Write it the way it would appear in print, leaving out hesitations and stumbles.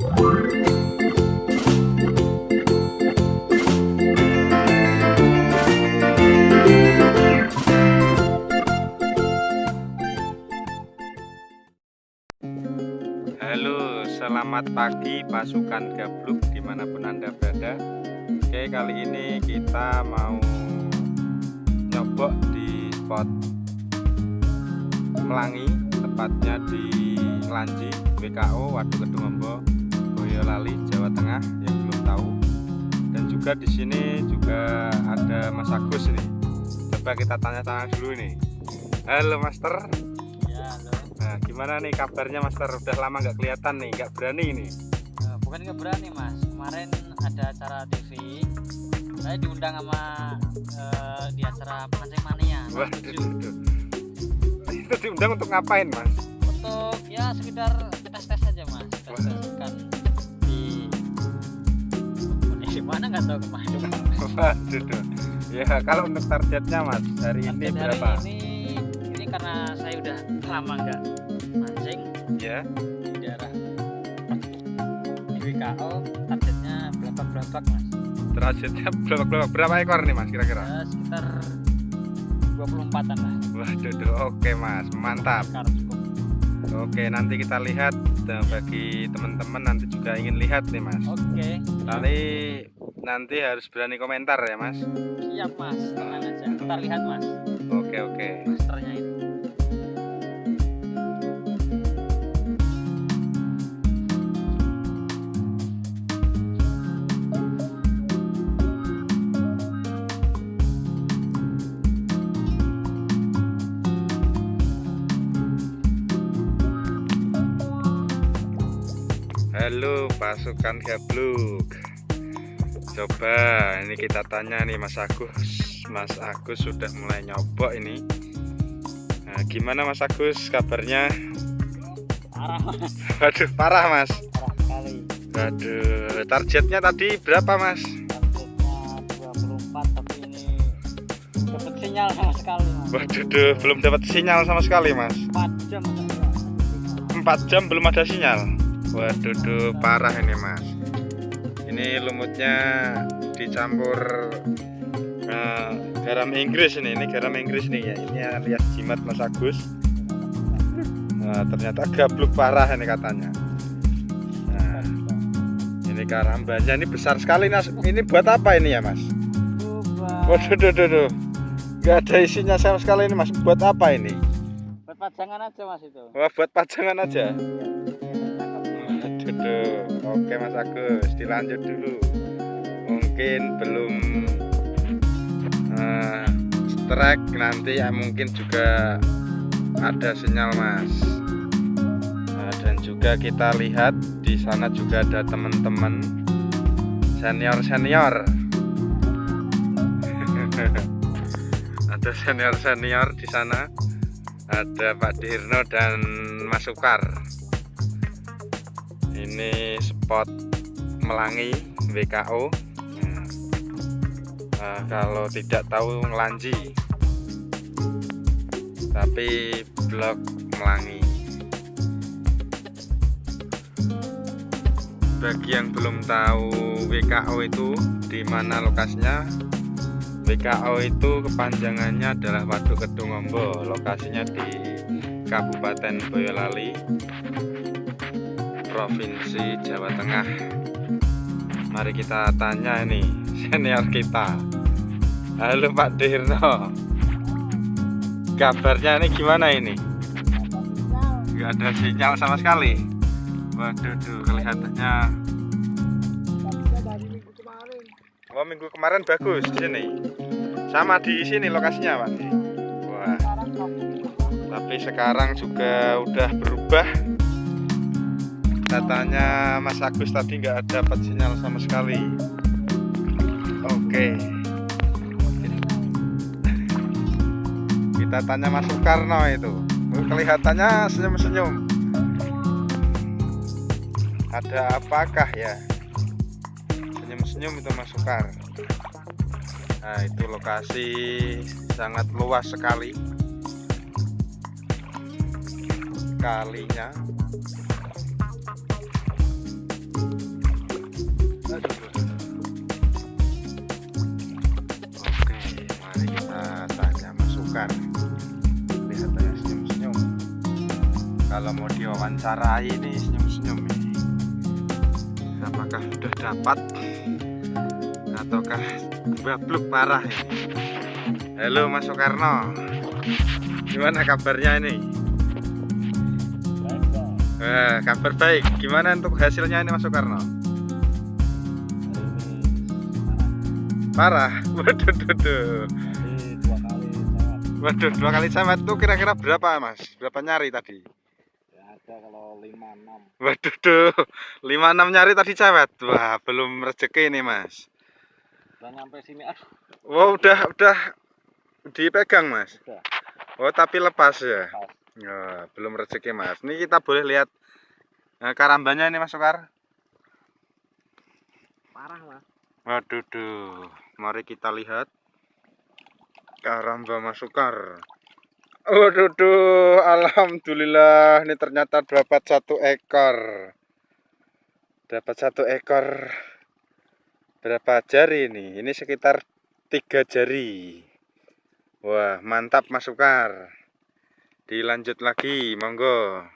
Halo, selamat pagi pasukan gabluk dimanapun Anda berada. Oke, kali ini kita mau nyobok di spot Melangi, tepatnya di Ngelanji, WKO, Waduk Kedungombo, Boyolali, Jawa Tengah yang belum tahu. Dan juga di sini juga ada Mas Agus nih. Coba kita tanya-tanya dulu nih. Halo Master. Nah, gimana nih kabarnya Master? Udah lama nggak kelihatan nih, nggak berani nih. Bukan nggak berani Mas, kemarin ada acara TV, saya diundang sama di acara Pancing Mania. Waduh, itu diundang untuk ngapain Mas? Untuk ya sekedar tes-tes aja Mas, tes-tes kan di mana nggak tahu kemana. Waduh, ya kalau untuk targetnya Mas hari ini berapa? Ini karena saya udah lama nggak mancing Ya. di daerah di WKO, targetnya belabak-belabak Mas. Targetnya berapa ekor nih Mas kira-kira? Sekitar 24-an lah. Waduh, oke Mas, mantap. Oke, nanti kita lihat. Dan bagi teman-teman nanti juga ingin lihat nih Mas. Oke. Nanti harus berani komentar ya Mas. Siap Mas, tenang aja. Ntar lihat Mas. Oke. Masternya ini. Halo pasukan gabluk. Coba ini kita tanya nih Mas Agus. Mas Agus sudah mulai nyobok ini. Nah, gimana Mas Agus kabarnya? Parah Mas. Waduh, parah Mas. Parah sekali. Waduh, targetnya tadi berapa Mas? Targetnya 24, tapi ini dapat sinyal sama sekali Mas. Waduh, belum dapat sinyal sama sekali Mas. 4 jam Mas. 4 jam belum ada sinyal. Waduh, parah ini Mas. Ini lumutnya dicampur garam Inggris ini garam Inggris nih ya. Ini alias jimat Mas Agus. Nah, ternyata gabluk parah ini katanya. Nah, ini karambanya ini besar sekali Mas. Ini buat apa ini ya Mas? Waduh, nggak ada isinya sama sekali ini Mas. Buat apa ini? Buat pajangan aja Mas itu. Wah, buat pajangan aja. Oke Mas Agus, dilanjut dulu. Mungkin belum strike, nanti ya mungkin juga ada sinyal Mas. Nah, dan juga kita lihat di sana juga ada teman-teman senior. Ada senior di sana. Ada Pak Dirno dan Mas Sukar. Ini spot Melangi WKO. Kalau tidak tahu Ngelanji, tapi blok Melangi. Bagi yang belum tahu WKO itu di mana lokasinya, WKO itu kepanjangannya adalah Waduk Kedungombo. Lokasinya di Kabupaten Boyolali, Provinsi Jawa Tengah. Mari kita tanya ini senior kita. Halo Pak Dirno, kabarnya ini gimana ini? Nggak ada sinyal sama sekali. Waduh, kelihatannya. Oh, minggu kemarin bagus di sini. Sama di sini lokasinya Pak. Wah. Tapi sekarang juga udah berubah. Katanya Mas Agus tadi nggak dapat sinyal sama sekali. Oke. Kita tanya Mas Soekarno itu. Kelihatannya senyum-senyum. Ada apakah ya? Senyum-senyum itu Mas Sukar. Nah, itu lokasi sangat luas sekali. Kalinya kalau mau diwawancarai ini senyum-senyum ini. Apakah sudah dapat ataukah babluk parah ini? Halo Mas Soekarno, gimana kabarnya ini? Kabar baik. Gimana untuk hasilnya ini Mas Soekarno? Parah. Waduh, 2 kali sawat tuh kira-kira berapa Mas? Berapa nyari tadi? Ya, ada kalau 5-6. Waduh, 5-6 nyari tadi cewek. Wah, belum rezeki ini Mas. Udah nyampe sini, aduh. Wow, udah dipegang Mas. Udah. Oh, tapi lepas ya. Lepas. Ya, belum rezeki Mas. Ini kita boleh lihat karambanya ini Mas Sukar. Parah Mas. Waduh, mari kita lihat karamba Mas Sukar. Waduh, alhamdulillah ini ternyata dapat 1 ekor. Dapat 1 ekor. Berapa jari ini? Ini sekitar 3 jari. Wah, mantap Mas Sukar. Dilanjut lagi, monggo.